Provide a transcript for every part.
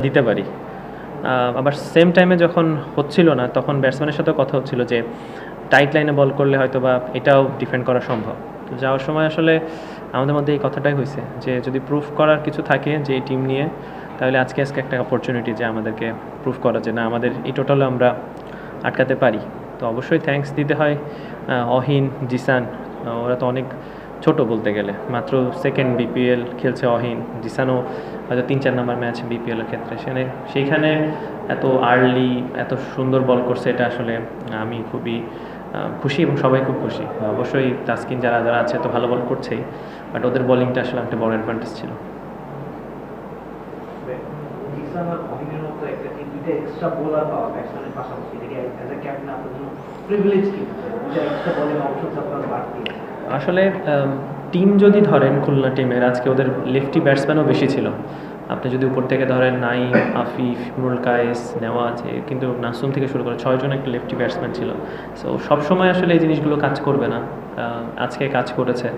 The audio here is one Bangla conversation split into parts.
দিতে পারি। আবার সেম টাইমে যখন হচ্ছিল না তখন ব্যাটসম্যানের সাথেও কথা হচ্ছিল যে টাইট লাইনে বল করলে হয়তো বা এটাও ডিফেন্ড করা সম্ভব। তো যাওয়ার সময় আসলে আমাদের মধ্যে এই কথাটাই হয়েছে যে যদি প্রুফ করার কিছু থাকে যে এই টিম নিয়ে, তাহলে আজকে একটা অপরচুনিটি যে আমাদেরকে প্রুফ করা যে না আমাদের এই টোটালে আমরা আটকাতে পারি। তো অবশ্যই থ্যাঙ্কস দিতে হয় অহিন, জিসান, ওরা তো অনেক ছোট বলতে গেলে, মাত্র সেকেন্ড বিপিএল খেলছে অহিন, জিসানও হয়তো 3-4 নম্বর ম্যাচ বিপিএলের ক্ষেত্রে সেইখানে এত আর্লি এত সুন্দর বল করছে, এটা আসলে আমি খুবই খুশি এবং সবাই খুব খুশি। অবশ্যই তাসকিন যারা যারা আছে তো ভালো বল করছেই, বাট ওদের বোলিংটা আসলে একটা বড় অ্যাডভান্টেজ ছিল। আসলে টিম যদি ধরেন খুলনা টিমের আজকে ওদের লেফটি ব্যাটসম্যানও বেশি ছিল। আপনি যদি উপর থেকে ধরেন নাইম, আফিফ, ইমরুল কায়েস, নেওয়াজ, কিন্তু নাসুম থেকে শুরু করে 6 জন একটা লেফটি ব্যাটসম্যান ছিল। সো সবসময় আসলে এই জিনিসগুলো কাজ করবে না। আজকে কাজ করেছে,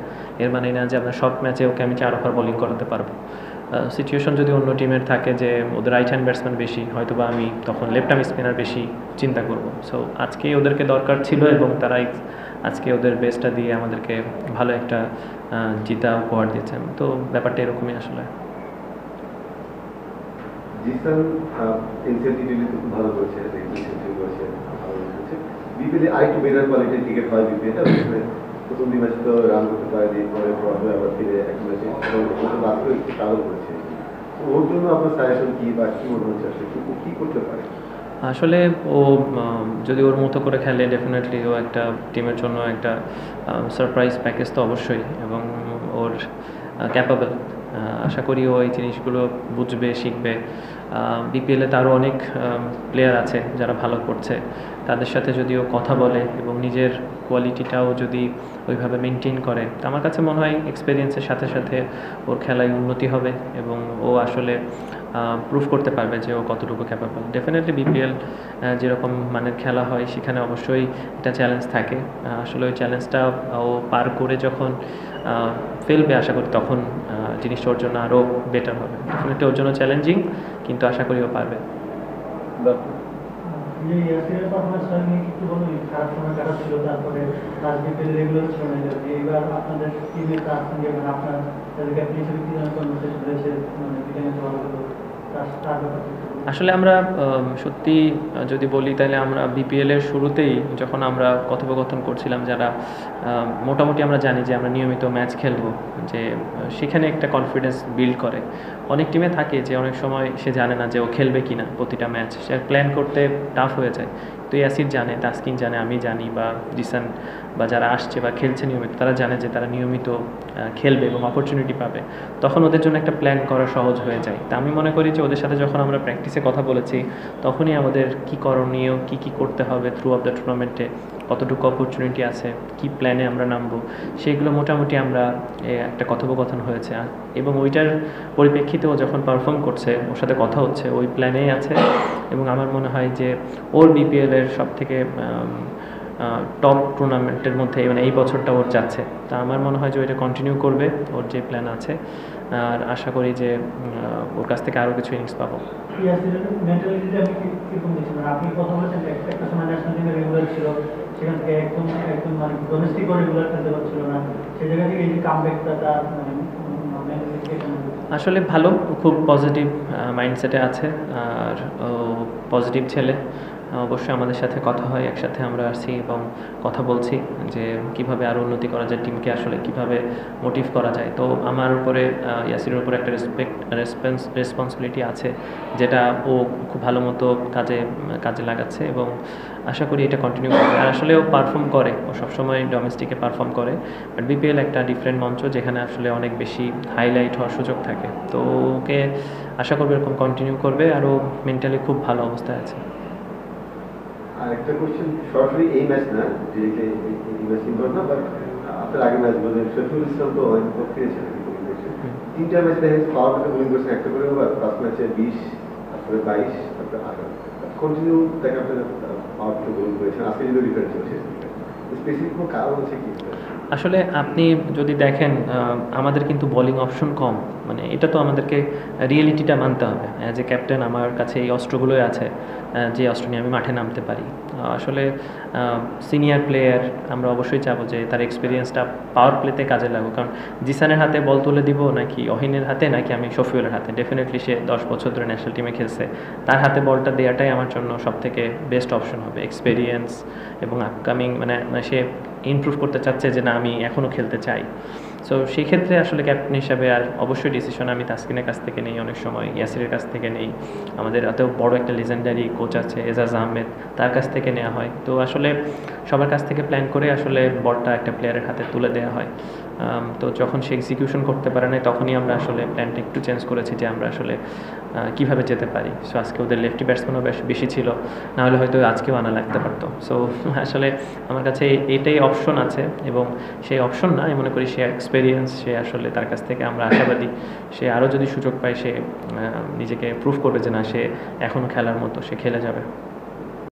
এর মানে না যে আপনার সব ম্যাচে ওকে আমি 4 ওভার বোলিং করাতে পারবো। সিচুয়েশন যদি অন্য টিমের থাকে যে ওদের রাইট হ্যান্ড ব্যাটসম্যান বেশি, হয়তো বা আমি তখন লেফট আর্ম স্পিনার বেশি চিন্তা করব। সো আজকে ওদেরকে দরকার ছিল এবং তারাই আজকে ওদের বেস্টটা দিয়ে আমাদেরকে ভালো একটা জিতা উপহার দিয়েছেন। তো ব্যাপারটা এরকমই আসলে। জিসান ইনসেন্টিভিটি খুব ভালো করেছে, সেঞ্চুরি করেছে, ভালো করেছে। বিপিএলে আরেকটু বেটার কোয়ালিটির ক্রিকেট হয় বিপিএলটা, প্রথম 2 ম্যাচে তো রান করতে পারেনি, পরে পরে আবার ফিরে এক ম্যাচে লাস্টে একটু কালো করেছে। ওর জন্য আপনার সাজেশন কি বা কি মনে হচ্ছে আসলে কি করতে পারে? আসলে ও যদি ওর মতো করে খেলে ডেফিনেটলি ও একটা টিমের জন্য একটা সারপ্রাইজ প্যাকেজ তো অবশ্যই, এবং ওর ক্যাপাবল। আশা করি ও এই জিনিসগুলো বুঝবে, শিখবে। বিপিএলে তারও অনেক প্লেয়ার আছে যারা ভালো করছে, তাদের সাথে যদি ও কথা বলে এবং নিজের কোয়ালিটিটাও যদি ওইভাবে মেনটেন করে, তো আমার কাছে মনে হয় এক্সপিরিয়েন্সের সাথে সাথে ওর খেলায় উন্নতি হবে এবং ও আসলে প্রুভ করতে পারবে যে ও কতটুকু ক্যাপাবল। ডেফিনেটলি বিপিএল যেরকম মানের খেলা হয় সেখানে অবশ্যই একটা চ্যালেঞ্জ থাকে। আসলে ওই চ্যালেঞ্জটা ও পার করে যখন ফেলবে আশা করি তখন জিনিসটা ওর জন্য আরও বেটার হবে। ডেফিনেটলি ওর জন্য চ্যালেঞ্জিং, কিন্তু আশা করি ও পারবে। আসলে আমরা সত্যি যদি বলি তাহলে আমরা বিপিএলের শুরুতেই যখন আমরা কথোপকথন করছিলাম, যারা মোটামুটি আমরা জানি যে আমরা নিয়মিত ম্যাচ খেলবো, যে সেখানে একটা কনফিডেন্স বিল্ড করে। অনেক টিমে থাকে যে অনেক সময় সে জানে না যে ও খেলবে কি না প্রতিটা ম্যাচ, সে প্ল্যান করতে টাফ হয়ে যায়। তো ইয়াসির জানে, তাসকিন জানে, আমি জানি, বা জিসান বা যারা আসছে বা খেলছে নিয়মিত, তারা জানে যে তারা নিয়মিত খেলবে এবং অপরচুনিটি পাবে। তখন ওদের জন্য একটা প্ল্যান করা সহজ হয়ে যায়। তা আমি মনে করি যে ওদের সাথে যখন আমরা প্র্যাকটিসে কথা বলেছি তখনই আমাদের কী করণীয়, কী করতে হবে থ্রু অফ দ্য টুর্নামেন্টে, কতটুকু অপরচুনিটি আছে, কি প্ল্যানে আমরা নামবো, সেগুলো মোটামুটি আমরা একটা কথোপকথন হয়েছে। এবং ওইটার পরিপ্রেক্ষিতেও যখন পারফর্ম করছে, ওর সাথে কথা হচ্ছে, ওই প্ল্যানেই আছে। এবং আমার মনে হয় যে ওর বিপিএলের সবথেকে টপ টুর্নামেন্টের মধ্যে মানে এই বছরটা ওর যাচ্ছে। তা আমার মনে হয় যে ওইটা কন্টিনিউ করবে, ওর যে প্ল্যান আছে। আর আশা করি যে ওর কাছ থেকে আরও কিছু ইনিংস পাবো। আসলে ভালো, খুব পজিটিভ মাইন্ডসেটে আছে আর পজিটিভ ছেলে। অবশ্যই আমাদের সাথে কথা হয়, একসাথে আমরা আসছি এবং কথা বলছি যে কিভাবে আরও উন্নতি করা যায়, টিমকে আসলে কিভাবে মোটিভ করা যায়। তো আমার উপরে ইয়াসিরের উপরে একটা রেসপন্সিবিলিটি আছে, যেটা ও খুব ভালো মতো কাজে লাগাচ্ছে এবং আশা করি এটা কন্টিনিউ করবে। আর আসলে ও পারফর্ম করে, ও সবসময় ডোমেস্টিকে পারফর্ম করে, বাট বিপিএল একটা ডিফারেন্ট মঞ্চ যেখানে আসলে অনেক বেশি হাইলাইট হওয়ার সুযোগ থাকে। তো ওকে আশা করবে এরকম কন্টিনিউ করবে, আর ও মেন্টালি খুব ভালো অবস্থায় আছে। আরেকটা কোশ্চেন, সরাসরি এই ম্যাচ না, যে এই ম্যাচ ইম্পর্টেন্ট না, বাট আপনার আগের ম্যাচ বললেন শফিউল ইসলাম তো অনেক ফিরেছেন, 3টা ম্যাচে দেখা গেছে পাওয়ার ম্যাচে বোলিং করছেন, একটা করে ওভার, ফার্স্ট ম্যাচে 20, তারপরে 22, তারপরে 18, কন্টিনিউ তাকে আপনার পাওয়ার বোলিং করেছেন। আজকে যদি ডিফারেন্স হচ্ছে স্পেসিফিক কোনো কারণ আছে কি? আসলে আপনি যদি দেখেন আমাদের কিন্তু বোলিং অপশন কম, মানে এটা তো আমাদেরকে রিয়েলিটিটা মানতে হবে। অ্যাজ এ ক্যাপ্টেন আমার কাছে এই অস্ত্রগুলোই আছে, যে অস্ত্র নিয়ে আমি মাঠে নামতে পারি। আসলে সিনিয়র প্লেয়ার আমরা অবশ্যই চাবো যে তার এক্সপিরিয়েন্সটা পাওয়ার প্লেতে কাজে লাগুক, কারণ জিসানের হাতে বল তুলে দিব নাকি অহিনের হাতে নাকি আমি শফিউলের হাতে, ডেফিনেটলি সে 10 বছর ধরে ন্যাশনাল টিমে খেলছে, তার হাতে বলটা দেওয়াটাই আমার জন্য সবথেকে বেস্ট অপশন হবে। এক্সপিরিয়েন্স এবং আপকামিং মানে সে ইমপ্রুভ করতে চাচ্ছে যে না আমি এখনও খেলতে চাই। সো সেই ক্ষেত্রে আসলে ক্যাপ্টেন হিসাবে আর অবশ্যই ডিসিশন আমি তাসকিনের কাছ থেকে নেই, অনেক সময় ইয়াসিরের কাছ থেকে নেই, আমাদের এত বড় একটা লেজেন্ডারি কোচ আছে এজাজ আহমেদ, তার কাছ থেকে নেওয়া হয়। তো আসলে সবার কাছ থেকে প্ল্যান করে আসলে বলটা একটা প্লেয়ারের হাতে তুলে দেওয়া হয়। তো যখন সে এক্সিকিউশন করতে পারে না তখনই আমরা আসলে প্ল্যানটা একটু চেঞ্জ করেছি যে আমরা আসলে কীভাবে যেতে পারি। সো আজকে ওদের লেফটি ব্যাটসম্যানও বেশি ছিল, নাহলে হয়তো আজকেও আনা লাগতে পারতো। সো আসলে আমার কাছে এটাই অপশন আছে, এবং সেই অপশন না আমি মনে করি সে এক্সপেরিয়েন্স, সে আসলে তার কাছ থেকে আমরা আশাবাদী সে আরও যদি সুযোগ পায় সে নিজেকে প্রুভ করবে যে না সে এখনও খেলার মতো, সে খেলে যাবে।